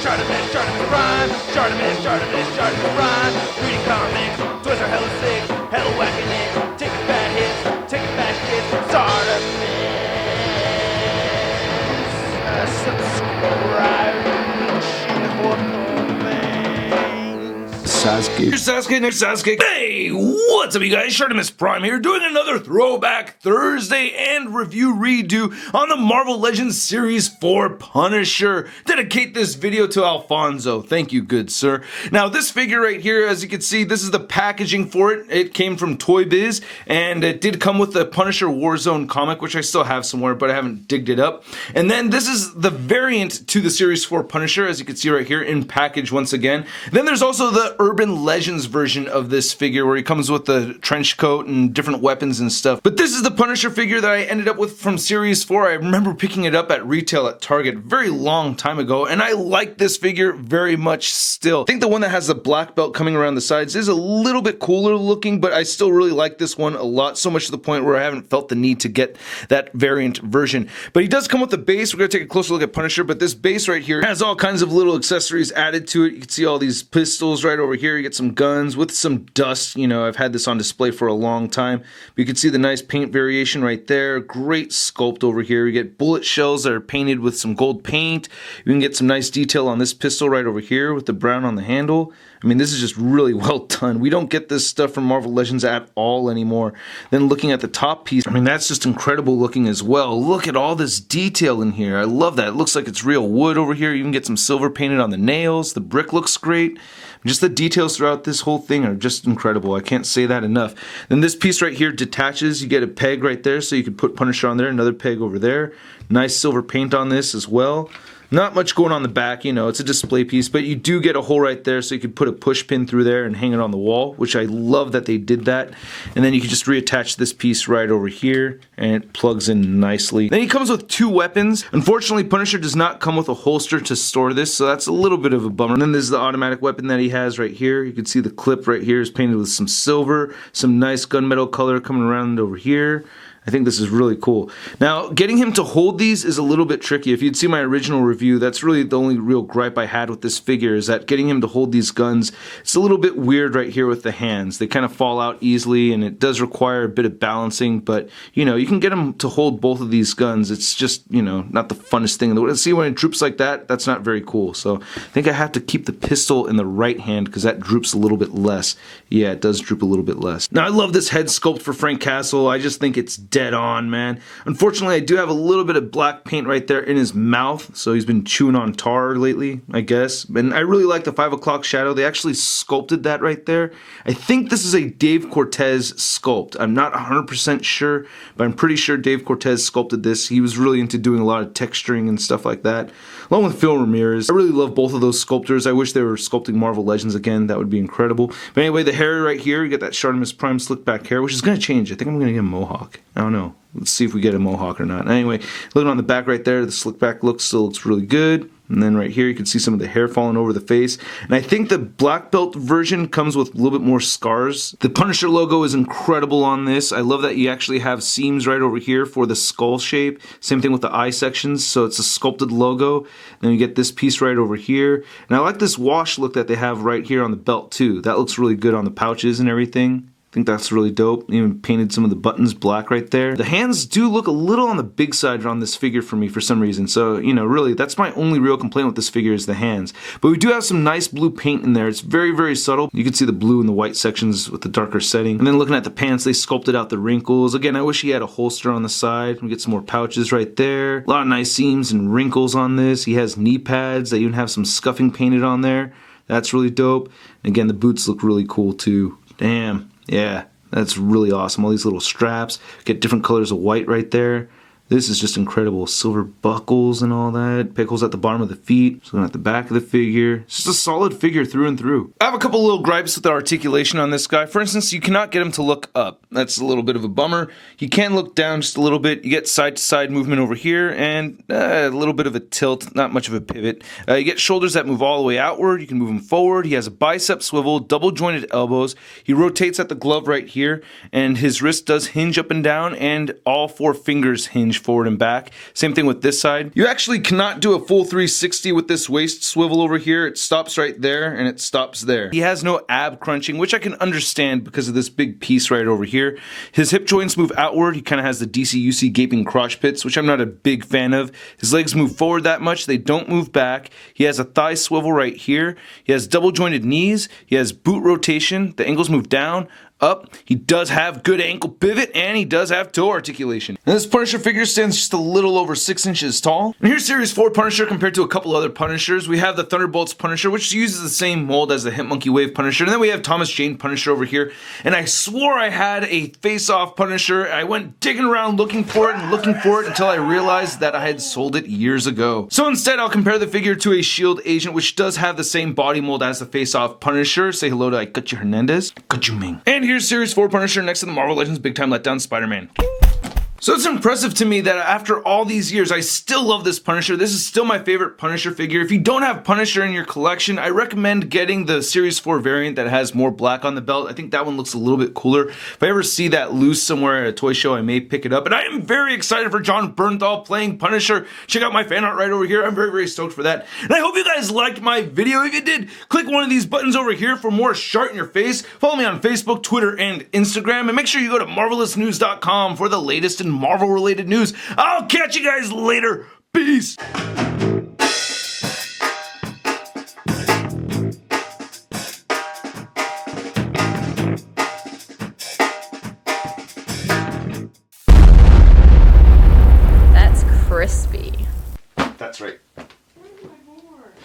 ShartimusPrime, ShartimusPrime. Reading comics, toys are hella sick, hella whacking it. Taking bad hits, taking back hits. Subscribe. Sasuke. Hey, what's up, you guys? ShartimusPrime here, doing another Throwback Thursday and review redo on the Marvel Legends Series 4 Punisher. Dedicate this video to Alfonso. Thank you, good sir. Now, this figure right here, as you can see, this is the packaging for it. It came from ToyBiz, and it did come with the Punisher Warzone comic, which I still have somewhere, but I haven't digged it up. And then this is the variant to the Series 4 Punisher, as you can see right here, in package once again. Then there's also the Urban Legends version of this figure where he comes with the trench coat and different weapons and stuff. But this is the Punisher figure that I ended up with from Series 4. I remember picking it up at retail at Target a very long time ago, and I like this figure very much still. I think the one that has the black belt coming around the sides is a little bit cooler looking, but I still really like this one a lot, so much to the point where I haven't felt the need to get that variant version. But he does come with the base. We're going to take a closer look at Punisher, but this base right here has all kinds of little accessories added to it. You can see all these pistols right over here. You get some guns with some dust. You know, I've had this on display for a long time. But you can see the nice paint variation right there. Great sculpt over here. You get bullet shells that are painted with some gold paint. You can get some nice detail on this pistol right over here with the brown on the handle. I mean, this is just really well done. We don't get this stuff from Marvel Legends at all anymore. Then looking at the top piece, I mean, that's just incredible looking as well. Look at all this detail in here. I love that. It looks like it's real wood over here. You can get some silver painted on the nails. The brick looks great. Just the details throughout this whole thing are just incredible. I can't say that enough. Then this piece right here detaches. You get a peg right there, so you can put Punisher on there. Another peg over there. Nice silver paint on this as well. Not much going on the back, you know, it's a display piece, but you do get a hole right there so you can put a push pin through there and hang it on the wall, which I love that they did that. And then you can just reattach this piece right over here and it plugs in nicely. Then he comes with two weapons. Unfortunately, Punisher does not come with a holster to store this, so that's a little bit of a bummer. And then there's the automatic weapon that he has right here. You can see the clip right here is painted with some silver, some nice gunmetal color coming around over here. I think this is really cool. Now, getting him to hold these is a little bit tricky. If you'd see my original review, that's really the only real gripe I had with this figure, is that getting him to hold these guns, it's a little bit weird right here with the hands. They kind of fall out easily, and it does require a bit of balancing, but, you know, you can get him to hold both of these guns. It's just, you know, not the funnest thing in the world. See, when it droops like that, that's not very cool. So I think I have to keep the pistol in the right hand because that droops a little bit less. Yeah, it does droop a little bit less. Now, I love this head sculpt for Frank Castle. I just think it's dead on, man. Unfortunately, I do have a little bit of black paint right there in his mouth, so he's been chewing on tar lately, I guess. And I really like the 5 o'clock shadow. They actually sculpted that right there. I think this is a Dave Cortez sculpt. I'm not 100% sure, but I'm pretty sure Dave Cortez sculpted this. He was really into doing a lot of texturing and stuff like that, along with Phil Ramirez. I really love both of those sculptors. I wish they were sculpting Marvel Legends again. That would be incredible. But anyway, the hair right here, you get that ShartimusPrime slick back hair, which is going to change. I think I'm going to get a mohawk. I don't know. Let's see if we get a mohawk or not. Anyway, looking on the back right there, the slick back look still looks really good. And then right here, you can see some of the hair falling over the face. And I think the black belt version comes with a little bit more scars. The Punisher logo is incredible on this. I love that you actually have seams right over here for the skull shape. Same thing with the eye sections, so it's a sculpted logo. Then you get this piece right over here. And I like this wash look that they have right here on the belt too. That looks really good on the pouches and everything. I think that's really dope. Even painted some of the buttons black right there. The hands do look a little on the big side on this figure for me for some reason. So, you know, really, that's my only real complaint with this figure is the hands. But we do have some nice blue paint in there. It's very, very subtle. You can see the blue and the white sections with the darker setting. And then looking at the pants, they sculpted out the wrinkles. Again, I wish he had a holster on the side. We get some more pouches right there. A lot of nice seams and wrinkles on this. He has knee pads. They even have some scuffing painted on there. That's really dope. And again, the boots look really cool too. Damn. Yeah, that's really awesome. All these little straps. Get different colors of white right there. This is just incredible. Silver buckles and all that. Pickles at the bottom of the feet. So at the back of the figure. It's just a solid figure through and through. I have a couple little gripes with the articulation on this guy. For instance, you cannot get him to look up. That's a little bit of a bummer. You can look down just a little bit. You get side to side movement over here and a little bit of a tilt. Not much of a pivot. You get shoulders that move all the way outward. You can move them forward. He has a bicep swivel, double jointed elbows. He rotates at the glove right here. And his wrist does hinge up and down, and all 4 fingers hinge change forward and back. Same thing with this side. You actually cannot do a full 360 with this waist swivel over here. It stops right there and it stops there. He has no ab crunching, which I can understand because of this big piece right over here. His hip joints move outward. He kind of has the DC-UC gaping crotch pits, which I'm not a big fan of. His legs move forward that much. They don't move back. He has a thigh swivel right here. He has double jointed knees. He has boot rotation. The ankles move down, up. He does have good ankle pivot, and he does have toe articulation. And this Punisher figure stands just a little over 6 inches tall. And here's Series 4 Punisher compared to a couple other Punishers. We have the Thunderbolts Punisher, which uses the same mold as the Hitmonkey Wave Punisher. And then we have Thomas Jane Punisher over here. And I swore I had a face-off Punisher. I went digging around looking for it until I realized that I had sold it years ago. So instead, I'll compare the figure to a S.H.I.E.L.D. agent, which does have the same body mold as the face-off Punisher. Say hello to Ikachu Hernandez. Ikachu Ming. And here's Series 4 Punisher next to the Marvel Legends Big Time Letdown Spider-Man. So it's impressive to me that after all these years, I still love this Punisher. This is still my favorite Punisher figure. If you don't have Punisher in your collection, I recommend getting the Series 4 variant that has more black on the belt. I think that one looks a little bit cooler. If I ever see that loose somewhere at a toy show, I may pick it up. And I am very excited for John Bernthal playing Punisher. Check out my fan art right over here. I'm very, very stoked for that. And I hope you guys liked my video. If you did, click one of these buttons over here for more Shart in your face. Follow me on Facebook, Twitter, and Instagram. And make sure you go to marvelousnews.com for the latest in Marvel-related news. I'll catch you guys later. Peace.